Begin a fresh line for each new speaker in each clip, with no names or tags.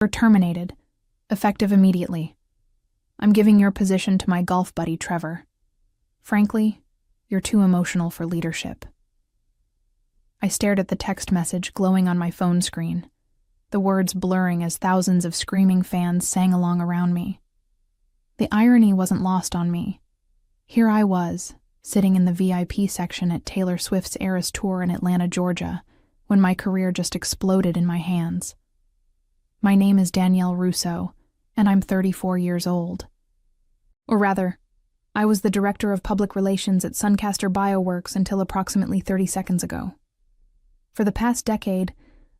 You're terminated, effective immediately. I'm giving your position to my golf buddy, Trevor. Frankly, you're too emotional for leadership. I stared at the text message glowing on my phone screen, the words blurring as thousands of screaming fans sang along around me. The irony wasn't lost on me. Here I was, sitting in the VIP section at Taylor Swift's Eras Tour in Atlanta, Georgia, when my career just exploded in my hands. My name is Danielle Russo, and I'm 34 years old. Or rather, I was the director of public relations at Suncaster Bioworks until approximately 30 seconds ago. For the past decade,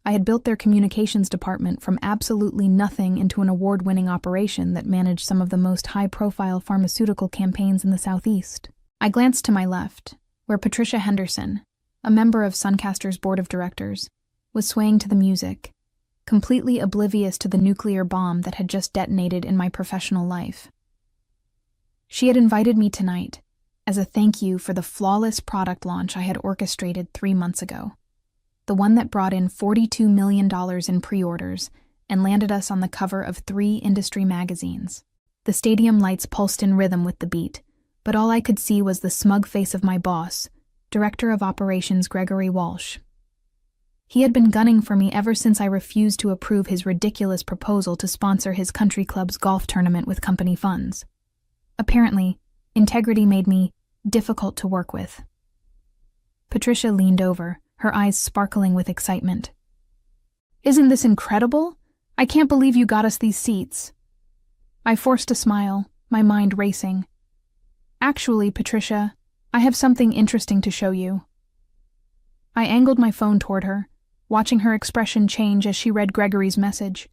I had built their communications department from absolutely nothing into an award-winning operation that managed some of the most high-profile pharmaceutical campaigns in the Southeast. I glanced to my left, where Patricia Henderson, a member of Suncaster's board of directors, was swaying to the music, completely oblivious to the nuclear bomb that had just detonated in my professional life. She had invited me tonight as a thank you for the flawless product launch I had orchestrated 3 months ago, the one that brought in $42 million in pre-orders and landed us on the cover of 3 industry magazines. The stadium lights pulsed in rhythm with the beat, but all I could see was the smug face of my boss, Director of Operations Gregory Walsh. He had been gunning for me ever since I refused to approve his ridiculous proposal to sponsor his country club's golf tournament with company funds. Apparently, integrity made me difficult to work with. Patricia leaned over, her eyes sparkling with excitement. "Isn't this incredible? I can't believe you got us these seats." I forced a smile, my mind racing. "Actually, Patricia, I have something interesting to show you." I angled my phone toward her, watching her expression change as she read Gregory's message.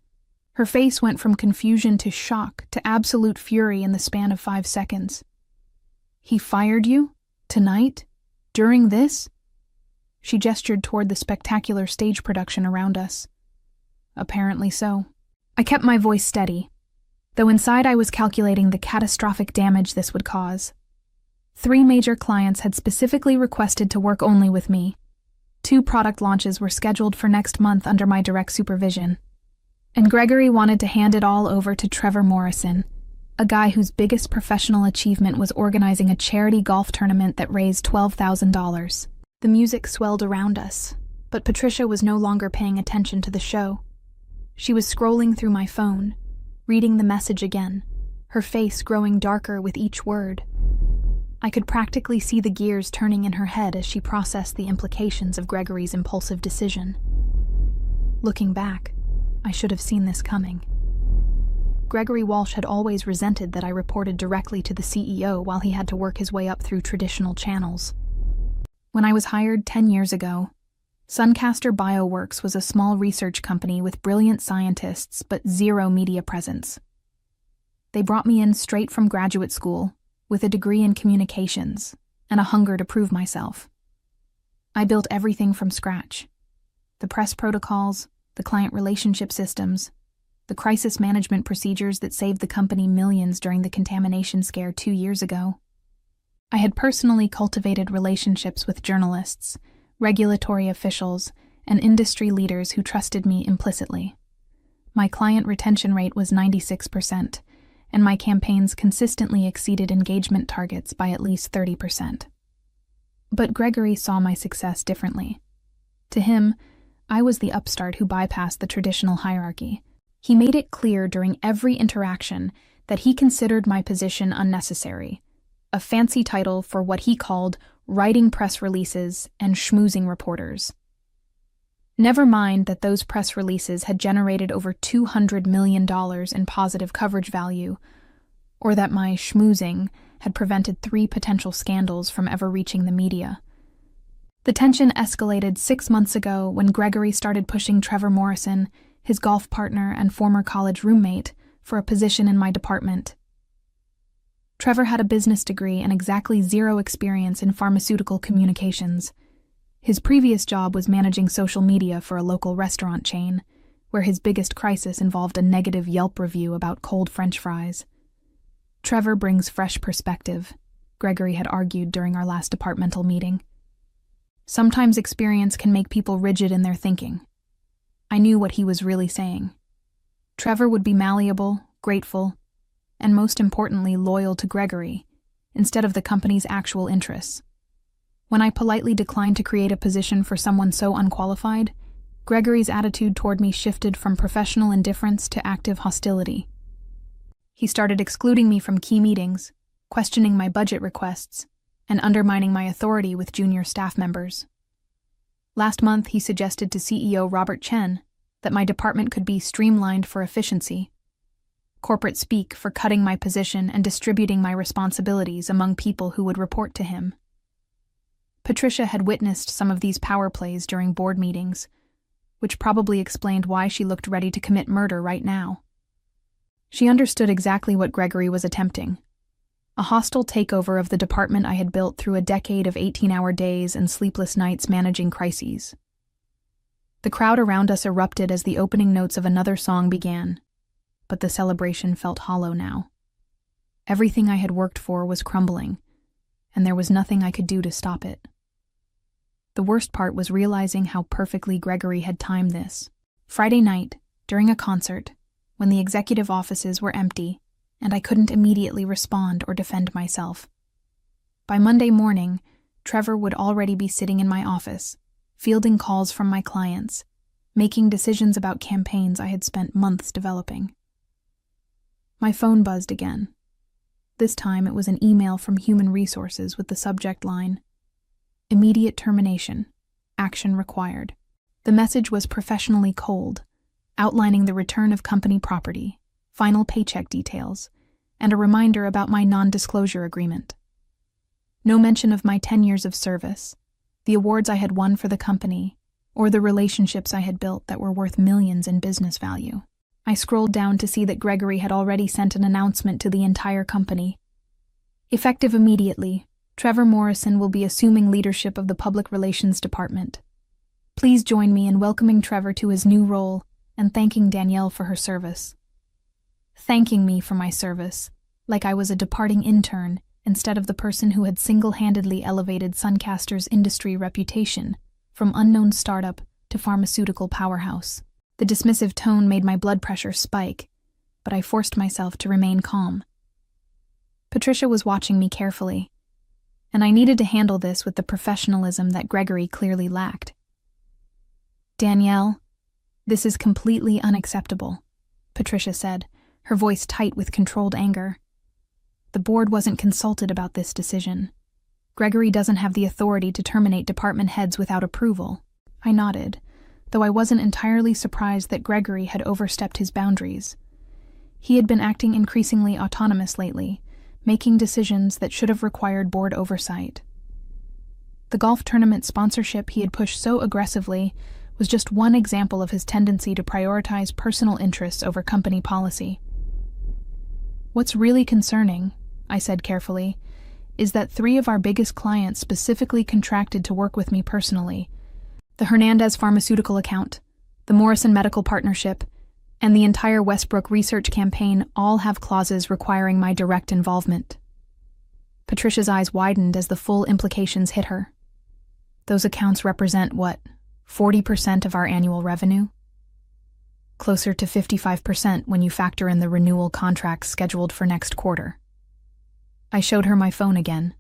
Her face went from confusion to shock to absolute fury in the span of 5 seconds. "He fired you? Tonight? During this?" She gestured toward the spectacular stage production around us. "Apparently so." I kept my voice steady, though inside I was calculating the catastrophic damage this would cause. 3 major clients had specifically requested to work only with me. 2 product launches were scheduled for next month under my direct supervision. And Gregory wanted to hand it all over to Trevor Morrison, a guy whose biggest professional achievement was organizing a charity golf tournament that raised $12,000. The music swelled around us, but Patricia was no longer paying attention to the show. She was scrolling through my phone, reading the message again, her face growing darker with each word. I could practically see the gears turning in her head as she processed the implications of Gregory's impulsive decision. Looking back, I should have seen this coming. Gregory Walsh had always resented that I reported directly to the CEO while he had to work his way up through traditional channels. When I was hired 10 years ago, Suncaster Bioworks was a small research company with brilliant scientists but zero media presence. They brought me in straight from graduate school, with a degree in communications and a hunger to prove myself. I built everything from scratch: the press protocols, the client relationship systems, the crisis management procedures that saved the company millions during the contamination scare 2 years ago. I had personally cultivated relationships with journalists, regulatory officials, and industry leaders who trusted me implicitly. My client retention rate was 96%, and my campaigns consistently exceeded engagement targets by at least 30%. But Gregory saw my success differently. To him, I was the upstart who bypassed the traditional hierarchy. He made it clear during every interaction that he considered my position unnecessary, a fancy title for what he called writing press releases and schmoozing reporters. Never mind that those press releases had generated over $200 million in positive coverage value, or that my schmoozing had prevented 3 potential scandals from ever reaching the media. The tension escalated 6 months ago when Gregory started pushing Trevor Morrison, his golf partner and former college roommate, for a position in my department. Trevor had a business degree and exactly 0 experience in pharmaceutical communications. His previous job was managing social media for a local restaurant chain, where his biggest crisis involved a negative Yelp review about cold French fries. Trevor brings fresh perspective, Gregory had argued during our last departmental meeting. Sometimes experience can make people rigid in their thinking. I knew what he was really saying. Trevor would be malleable, grateful, and most importantly, loyal to Gregory, instead of the company's actual interests. When I politely declined to create a position for someone so unqualified, Gregory's attitude toward me shifted from professional indifference to active hostility. He started excluding me from key meetings, questioning my budget requests, and undermining my authority with junior staff members. Last month, he suggested to CEO Robert Chen that my department could be streamlined for efficiency, corporate speak for cutting my position and distributing my responsibilities among people who would report to him. Patricia had witnessed some of these power plays during board meetings, which probably explained why she looked ready to commit murder right now. She understood exactly what Gregory was attempting: a hostile takeover of the department I had built through a decade of 18-hour days and sleepless nights managing crises. The crowd around us erupted as the opening notes of another song began, but the celebration felt hollow now. Everything I had worked for was crumbling, and there was nothing I could do to stop it. The worst part was realizing how perfectly Gregory had timed this. Friday night, during a concert, when the executive offices were empty, and I couldn't immediately respond or defend myself. By Monday morning, Trevor would already be sitting in my office, fielding calls from my clients, making decisions about campaigns I had spent months developing. My phone buzzed again. This time it was an email from Human Resources with the subject line, "Immediate termination. Action required." The message was professionally cold, outlining the return of company property, final paycheck details, and a reminder about my non-disclosure agreement. No mention of my 10 years of service, the awards I had won for the company, or the relationships I had built that were worth millions in business value. I scrolled down to see that Gregory had already sent an announcement to the entire company. Effective immediately, Trevor Morrison will be assuming leadership of the Public Relations Department. Please join me in welcoming Trevor to his new role and thanking Danielle for her service. Thanking me for my service, like I was a departing intern instead of the person who had single-handedly elevated Suncaster's industry reputation from unknown startup to pharmaceutical powerhouse. The dismissive tone made my blood pressure spike, but I forced myself to remain calm. Patricia was watching me carefully, and I needed to handle this with the professionalism that Gregory clearly lacked. "Danielle, this is completely unacceptable," Patricia said, her voice tight with controlled anger. "The board wasn't consulted about this decision. Gregory doesn't have the authority to terminate department heads without approval." I nodded, though I wasn't entirely surprised that Gregory had overstepped his boundaries. He had been acting increasingly autonomous lately, making decisions that should have required board oversight. The golf tournament sponsorship he had pushed so aggressively was just one example of his tendency to prioritize personal interests over company policy. "What's really concerning," I said carefully, "is that 3 of our biggest clients specifically contracted to work with me personally. The Hernandez Pharmaceutical account, the Morrison Medical Partnership, and the entire Westbrook research campaign all have clauses requiring my direct involvement." Patricia's eyes widened as the full implications hit her. "Those accounts represent what, 40% of our annual revenue? Closer to 55% when you factor in the renewal contracts scheduled for next quarter." I showed her my phone again,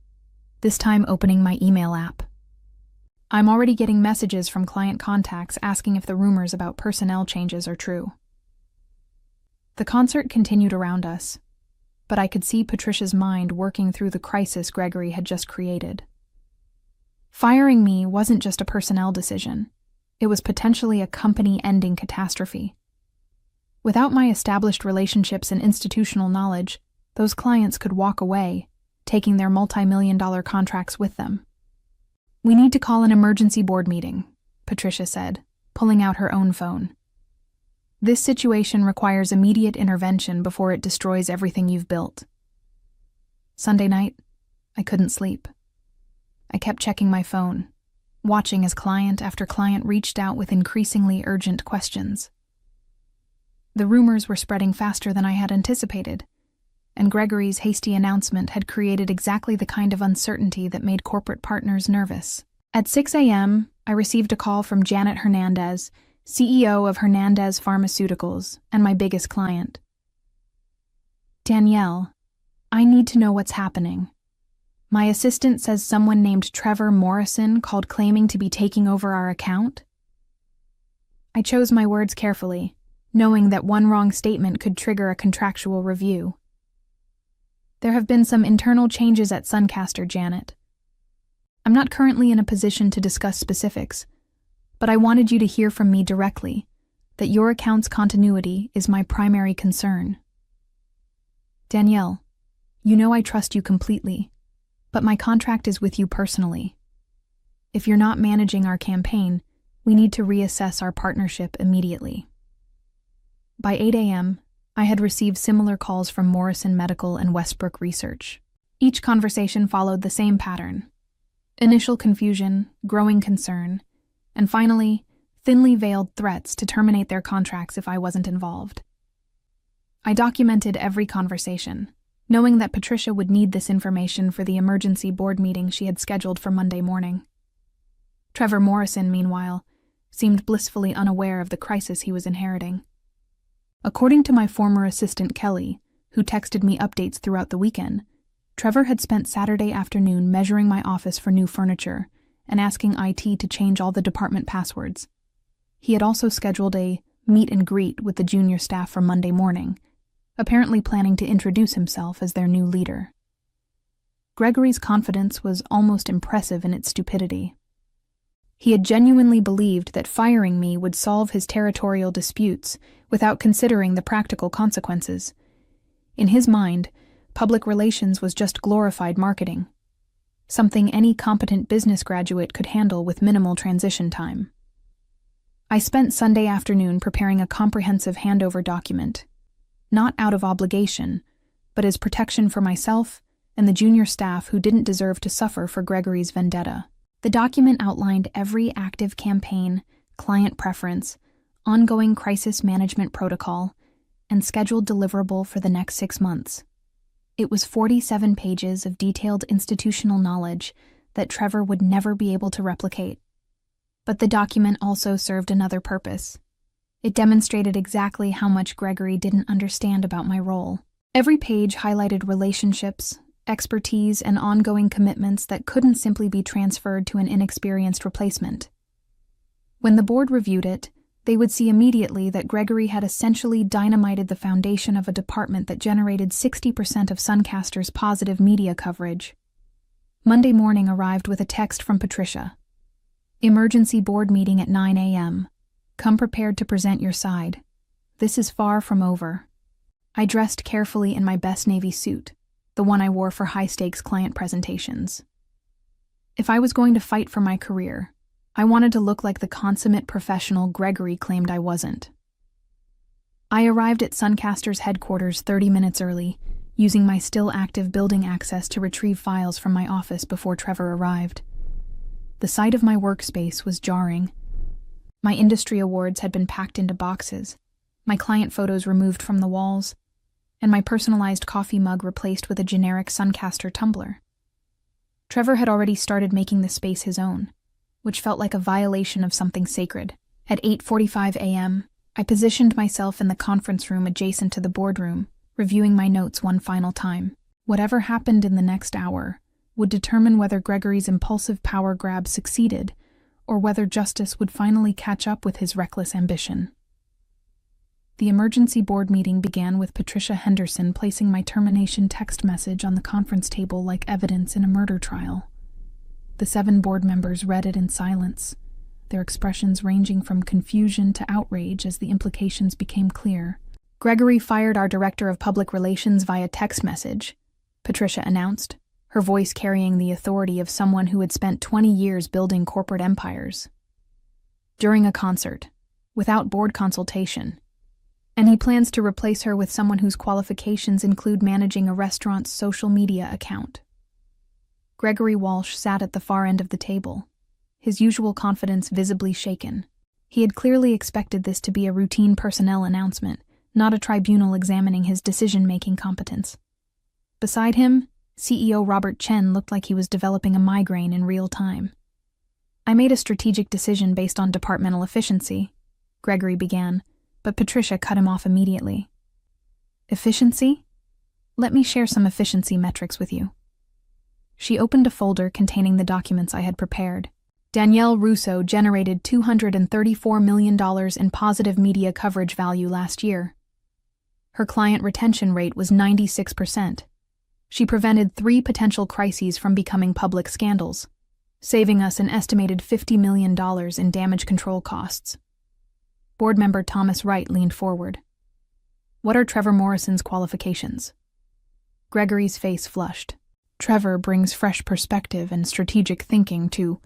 this time opening my email app. "I'm already getting messages from client contacts asking if the rumors about personnel changes are true." The concert continued around us, but I could see Patricia's mind working through the crisis Gregory had just created. Firing me wasn't just a personnel decision. It was potentially a company-ending catastrophe. Without my established relationships and institutional knowledge, those clients could walk away, taking their multi-million-dollar contracts with them. "We need to call an emergency board meeting," Patricia said, pulling out her own phone. "This situation requires immediate intervention before it destroys everything you've built." Sunday night, I couldn't sleep. I kept checking my phone, watching as client after client reached out with increasingly urgent questions. The rumors were spreading faster than I had anticipated, and Gregory's hasty announcement had created exactly the kind of uncertainty that made corporate partners nervous. At 6 a.m., I received a call from Janet Hernandez, CEO of Hernandez Pharmaceuticals and my biggest client. Danielle, I need to know what's happening. My assistant says someone named Trevor Morrison called claiming to be taking over our account. I chose my words carefully, knowing that one wrong statement could trigger a contractual review. There have been some internal changes at Suncaster, Janet. I'm not currently in a position to discuss specifics, but I wanted you to hear from me directly that your account's continuity is my primary concern. Danielle, you know I trust you completely, but my contract is with you personally. If you're not managing our campaign, we need to reassess our partnership immediately. By 8 a.m., I had received similar calls from Morrison Medical and Westbrook Research. Each conversation followed the same pattern: initial confusion, growing concern, and finally, thinly veiled threats to terminate their contracts if I wasn't involved. I documented every conversation, knowing that Patricia would need this information for the emergency board meeting she had scheduled for Monday morning. Trevor Morrison, meanwhile, seemed blissfully unaware of the crisis he was inheriting. According to my former assistant Kelly, who texted me updates throughout the weekend, Trevor had spent Saturday afternoon measuring my office for new furniture and asking IT to change all the department passwords. He had also scheduled a meet and greet with the junior staff for Monday morning, apparently planning to introduce himself as their new leader. Gregory's confidence was almost impressive in its stupidity. He had genuinely believed that firing me would solve his territorial disputes without considering the practical consequences. In his mind, public relations was just glorified marketing, something any competent business graduate could handle with minimal transition time. I spent Sunday afternoon preparing a comprehensive handover document, not out of obligation, but as protection for myself and the junior staff who didn't deserve to suffer for Gregory's vendetta. The document outlined every active campaign, client preference, ongoing crisis management protocol, and scheduled deliverable for the next 6 months. It was 47 pages of detailed institutional knowledge that Trevor would never be able to replicate. But the document also served another purpose. It demonstrated exactly how much Gregory didn't understand about my role. Every page highlighted relationships, expertise, and ongoing commitments that couldn't simply be transferred to an inexperienced replacement. When the board reviewed it, they would see immediately that Gregory had essentially dynamited the foundation of a department that generated 60% of Suncaster's positive media coverage. Monday morning arrived with a text from Patricia. Emergency board meeting at 9 a.m. Come prepared to present your side. This is far from over. I dressed carefully in my best navy suit, the one I wore for high-stakes client presentations. If I was going to fight for my career, I wanted to look like the consummate professional Gregory claimed I wasn't. I arrived at Suncaster's headquarters 30 minutes early, using my still-active building access to retrieve files from my office before Trevor arrived. The sight of my workspace was jarring. My industry awards had been packed into boxes, my client photos removed from the walls, and my personalized coffee mug replaced with a generic Suncaster tumbler. Trevor had already started making the space his own, which felt like a violation of something sacred. At 8:45 a.m., I positioned myself in the conference room adjacent to the boardroom, reviewing my notes one final time. Whatever happened in the next hour would determine whether Gregory's impulsive power grab succeeded or whether justice would finally catch up with his reckless ambition. The emergency board meeting began with Patricia Henderson placing my termination text message on the conference table like evidence in a murder trial. The 7 board members read it in silence, their expressions ranging from confusion to outrage as the implications became clear. Gregory fired our director of public relations via text message, Patricia announced, her voice carrying the authority of someone who had spent 20 years building corporate empires. During a concert, without board consultation, and he plans to replace her with someone whose qualifications include managing a restaurant's social media account. Gregory Walsh sat at the far end of the table, his usual confidence visibly shaken. He had clearly expected this to be a routine personnel announcement, not a tribunal examining his decision-making competence. Beside him, CEO Robert Chen looked like he was developing a migraine in real time. I made a strategic decision based on departmental efficiency. Gregory began, but Patricia cut him off immediately. Efficiency? Let me share some efficiency metrics with you. She opened a folder containing the documents I had prepared. Danielle Russo generated $234 million in positive media coverage value last year. Her client retention rate was 96%. She prevented 3 potential crises from becoming public scandals, saving us an estimated $50 million in damage control costs. Board member Thomas Wright leaned forward. What are Trevor Morrison's qualifications? Gregory's face flushed. Trevor brings fresh perspective and strategic thinking to...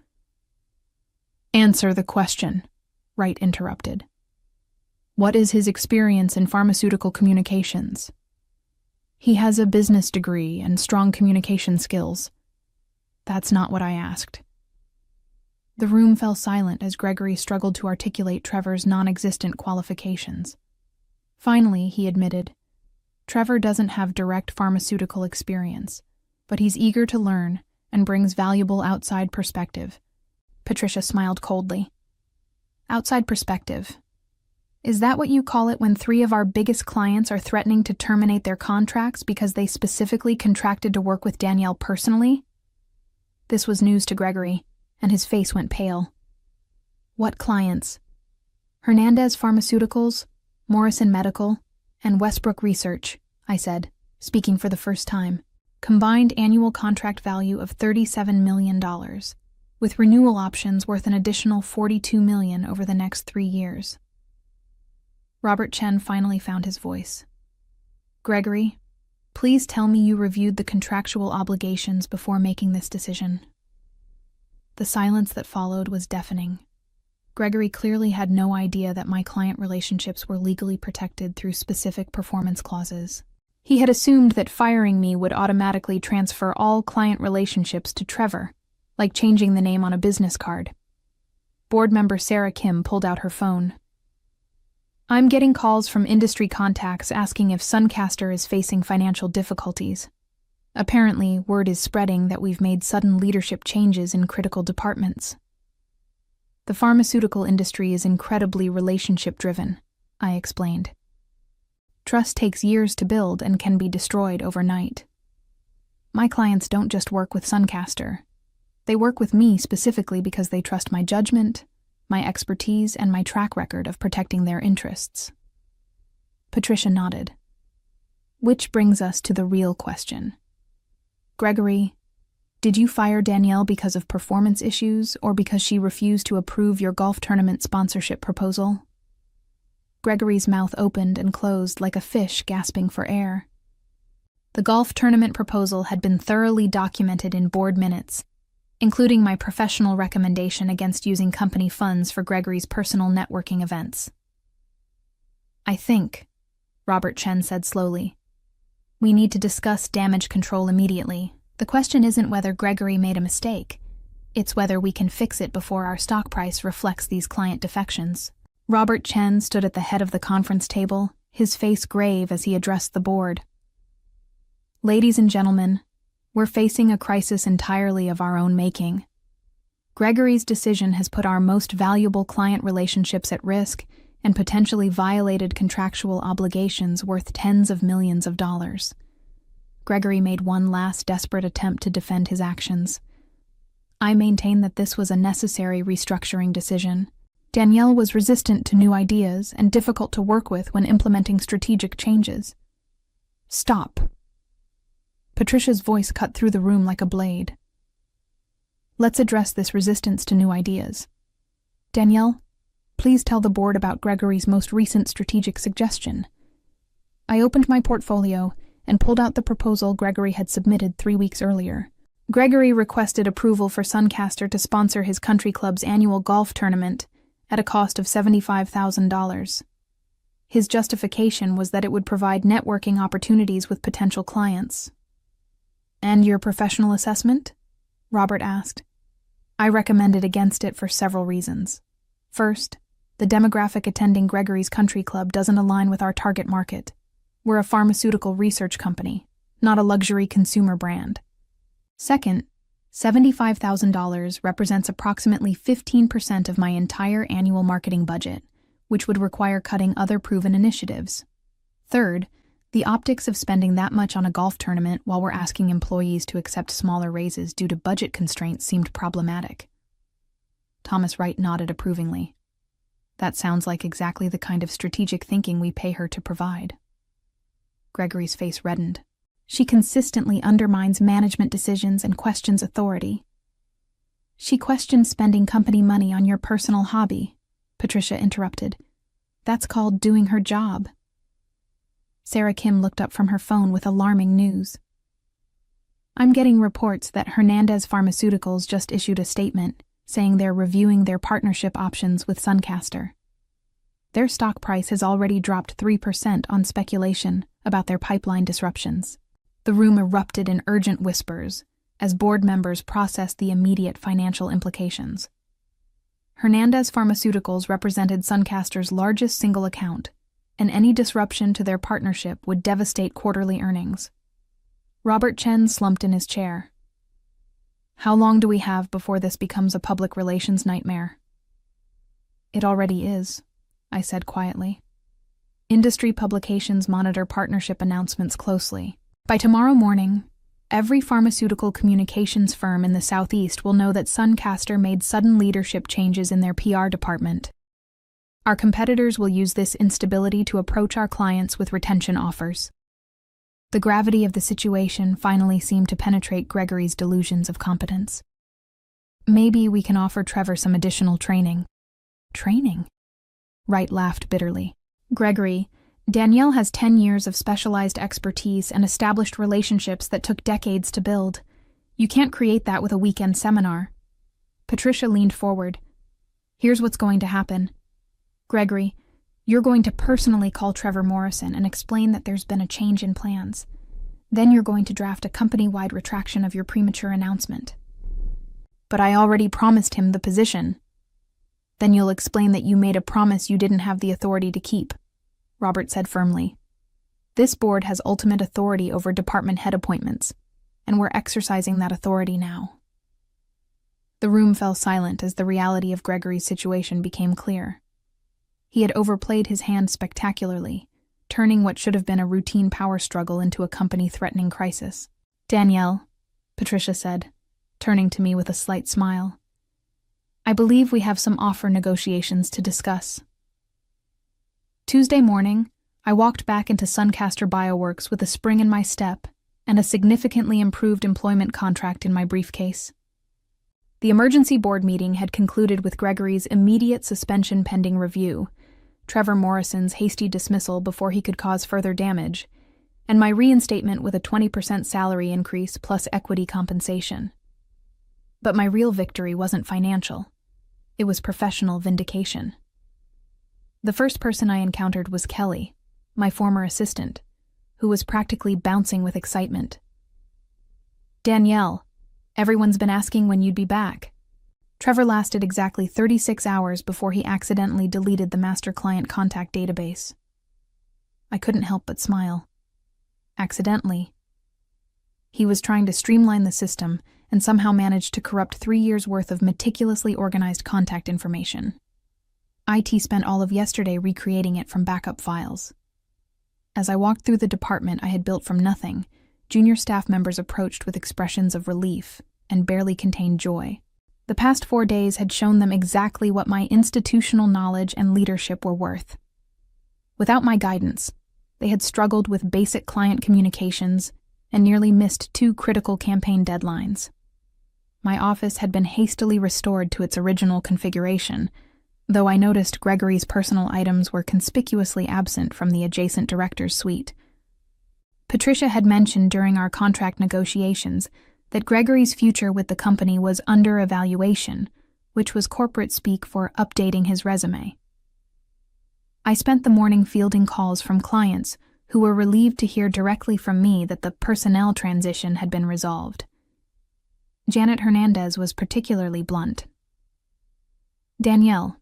Answer the question, Wright interrupted. What is his experience in pharmaceutical communications? He has a business degree and strong communication skills. That's not what I asked. The room fell silent as Gregory struggled to articulate Trevor's non-existent qualifications. Finally, he admitted, Trevor doesn't have direct pharmaceutical experience, but he's eager to learn and brings valuable outside perspective. Patricia smiled coldly. Outside perspective. Is that what you call it when 3 of our biggest clients are threatening to terminate their contracts because they specifically contracted to work with Danielle personally? This was news to Gregory, and his face went pale. What clients? Hernandez Pharmaceuticals, Morrison Medical, and Westbrook Research, I said, speaking for the first time. Combined annual contract value of $37 million, with renewal options worth an additional $42 million over the next 3 years. Robert Chen finally found his voice. Gregory, please tell me you reviewed the contractual obligations before making this decision. The silence that followed was deafening. Gregory clearly had no idea that my client relationships were legally protected through specific performance clauses. He had assumed that firing me would automatically transfer all client relationships to Trevor, like changing the name on a business card. Board member Sarah Kim pulled out her phone. I'm getting calls from industry contacts asking if Suncaster is facing financial difficulties. Apparently, word is spreading that we've made sudden leadership changes in critical departments. The pharmaceutical industry is incredibly relationship-driven, I explained. Trust takes years to build and can be destroyed overnight. My clients don't just work with Suncaster. They work with me specifically because they trust my judgment, my expertise, and my track record of protecting their interests. Patricia nodded. Which brings us to the real question. Gregory, did you fire Danielle because of performance issues or because she refused to approve your golf tournament sponsorship proposal? Gregory's mouth opened and closed like a fish gasping for air. The golf tournament proposal had been thoroughly documented in board minutes, including my professional recommendation against using company funds for Gregory's personal networking events. I think, Robert Chen said slowly, we need to discuss damage control immediately. The question isn't whether Gregory made a mistake. It's whether we can fix it before our stock price reflects these client defections. Robert Chen stood at the head of the conference table, his face grave as he addressed the board. Ladies and gentlemen, we're facing a crisis entirely of our own making. Gregory's decision has put our most valuable client relationships at risk and potentially violated contractual obligations worth tens of millions of dollars. Gregory made one last desperate attempt to defend his actions. I maintain that this was a necessary restructuring decision. Danielle was resistant to new ideas and difficult to work with when implementing strategic changes. Stop. Patricia's voice cut through the room like a blade. Let's address this resistance to new ideas. Danielle, please tell the board about Gregory's most recent strategic suggestion. I opened my portfolio and pulled out the proposal Gregory had submitted 3 weeks earlier. Gregory requested approval for Suncaster to sponsor his country club's annual golf tournament at a cost of $75,000. His justification was that it would provide networking opportunities with potential clients. And your professional assessment? Robert asked. I recommended against it for several reasons. First, the demographic attending Gregory's country club doesn't align with our target market. We're a pharmaceutical research company, not a luxury consumer brand. Second, $75,000 represents approximately 15% of my entire annual marketing budget, which would require cutting other proven initiatives. Third, the optics of spending that much on a golf tournament while we're asking employees to accept smaller raises due to budget constraints seemed problematic. Thomas Wright nodded approvingly. That sounds like exactly the kind of strategic thinking we pay her to provide. Gregory's face reddened. She consistently undermines management decisions and questions authority. She questions spending company money on your personal hobby, Patricia interrupted. That's called doing her job. Sarah Kim looked up from her phone with alarming news. I'm getting reports that Hernandez Pharmaceuticals just issued a statement saying they're reviewing their partnership options with Suncaster. Their stock price has already dropped 3% on speculation about their pipeline disruptions. The room erupted in urgent whispers as board members processed the immediate financial implications. Hernandez Pharmaceuticals represented Suncaster's largest single account, and any disruption to their partnership would devastate quarterly earnings. Robert Chen slumped in his chair. How long do we have before this becomes a public relations nightmare? It already is, I said quietly. Industry publications monitor partnership announcements closely. By tomorrow morning, every pharmaceutical communications firm in the Southeast will know that Suncaster made sudden leadership changes in their PR department. Our competitors will use this instability to approach our clients with retention offers. The gravity of the situation finally seemed to penetrate Gregory's delusions of competence. Maybe we can offer Trevor some additional training. Training? Wright laughed bitterly. Gregory, Danielle has 10 years of specialized expertise and established relationships that took decades to build. You can't create that with a weekend seminar. Patricia leaned forward. Here's what's going to happen. Gregory, you're going to personally call Trevor Morrison and explain that there's been a change in plans. Then you're going to draft a company-wide retraction of your premature announcement. But I already promised him the position. Then you'll explain that you made a promise you didn't have the authority to keep, Robert said firmly. This board has ultimate authority over department head appointments, and we're exercising that authority now. The room fell silent as the reality of Gregory's situation became clear. He had overplayed his hand spectacularly, turning what should have been a routine power struggle into a company-threatening crisis. Danielle, Patricia said, turning to me with a slight smile. I believe we have some offer negotiations to discuss. Tuesday morning, I walked back into Suncaster Bioworks with a spring in my step and a significantly improved employment contract in my briefcase. The emergency board meeting had concluded with Gregory's immediate suspension pending review, Trevor Morrison's hasty dismissal before he could cause further damage, and my reinstatement with a 20% salary increase plus equity compensation. But my real victory wasn't financial. It was professional vindication. The first person I encountered was Kelly, my former assistant, who was practically bouncing with excitement. Danielle, everyone's been asking when you'd be back. Trevor lasted exactly 36 hours before he accidentally deleted the master client contact database. I couldn't help but smile. Accidentally. He was trying to streamline the system and somehow managed to corrupt 3 years' worth of meticulously organized contact information. IT spent all of yesterday recreating it from backup files. As I walked through the department I had built from nothing, junior staff members approached with expressions of relief and barely contained joy. The past 4 days had shown them exactly what my institutional knowledge and leadership were worth. Without my guidance, they had struggled with basic client communications and nearly missed 2 critical campaign deadlines. My office had been hastily restored to its original configuration, though I noticed Gregory's personal items were conspicuously absent from the adjacent director's suite. Patricia had mentioned during our contract negotiations that Gregory's future with the company was under evaluation, which was corporate speak for updating his resume. I spent the morning fielding calls from clients who were relieved to hear directly from me that the personnel transition had been resolved. Janet Hernandez was particularly blunt. Danielle,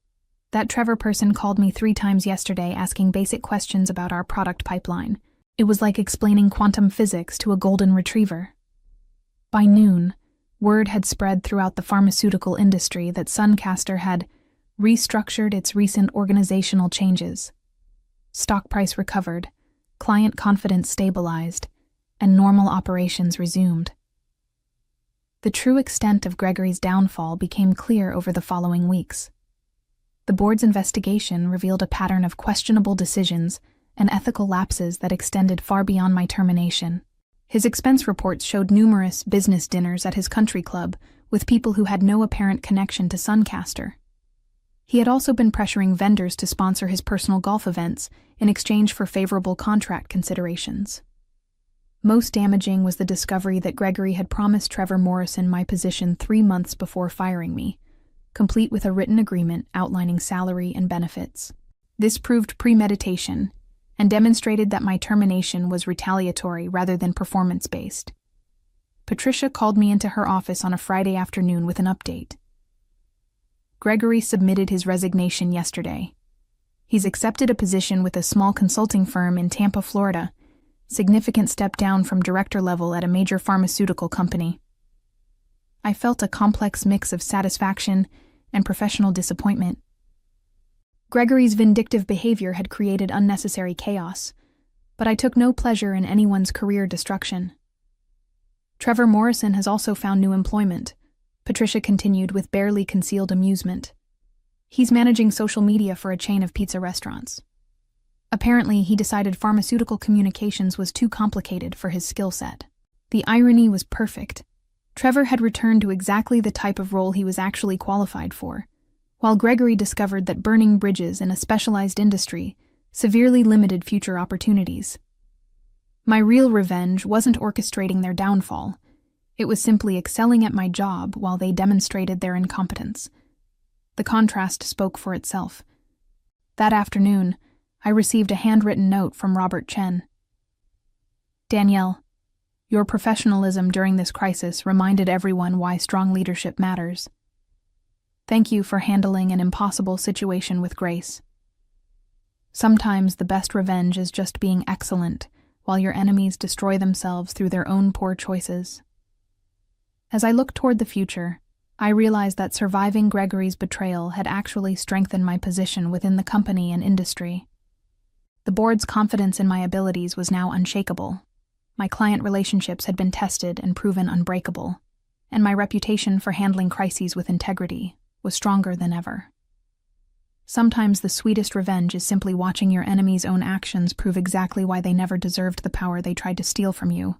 that Trevor person called me 3 times yesterday asking basic questions about our product pipeline. It was like explaining quantum physics to a golden retriever. By noon, word had spread throughout the pharmaceutical industry that Suncaster had restructured its recent organizational changes. Stock price recovered, client confidence stabilized, and normal operations resumed. The true extent of Gregory's downfall became clear over the following weeks. The board's investigation revealed a pattern of questionable decisions and ethical lapses that extended far beyond my termination. His expense reports showed numerous business dinners at his country club with people who had no apparent connection to Suncaster. He had also been pressuring vendors to sponsor his personal golf events in exchange for favorable contract considerations. Most damaging was the discovery that Gregory had promised Trevor Morrison my position 3 months before firing me, complete with a written agreement outlining salary and benefits. This proved premeditation and demonstrated that my termination was retaliatory rather than performance-based. Patricia called me into her office on a Friday afternoon with an update. Gregory submitted his resignation yesterday. He's accepted a position with a small consulting firm in Tampa, Florida, significant step down from director level at a major pharmaceutical company. I felt a complex mix of satisfaction and professional disappointment. Gregory's vindictive behavior had created unnecessary chaos, but I took no pleasure in anyone's career destruction. Trevor Morrison has also found new employment, Patricia continued with barely concealed amusement. He's managing social media for a chain of pizza restaurants. Apparently, he decided pharmaceutical communications was too complicated for his skill set. The irony was perfect. Trevor had returned to exactly the type of role he was actually qualified for, while Gregory discovered that burning bridges in a specialized industry severely limited future opportunities. My real revenge wasn't orchestrating their downfall. It was simply excelling at my job while they demonstrated their incompetence. The contrast spoke for itself. That afternoon, I received a handwritten note from Robert Chen. Danielle, your professionalism during this crisis reminded everyone why strong leadership matters. Thank you for handling an impossible situation with grace. Sometimes the best revenge is just being excellent, while your enemies destroy themselves through their own poor choices. As I looked toward the future, I realized that surviving Gregory's betrayal had actually strengthened my position within the company and industry. The board's confidence in my abilities was now unshakable. My client relationships had been tested and proven unbreakable, and my reputation for handling crises with integrity was stronger than ever. Sometimes the sweetest revenge is simply watching your enemy's own actions prove exactly why they never deserved the power they tried to steal from you.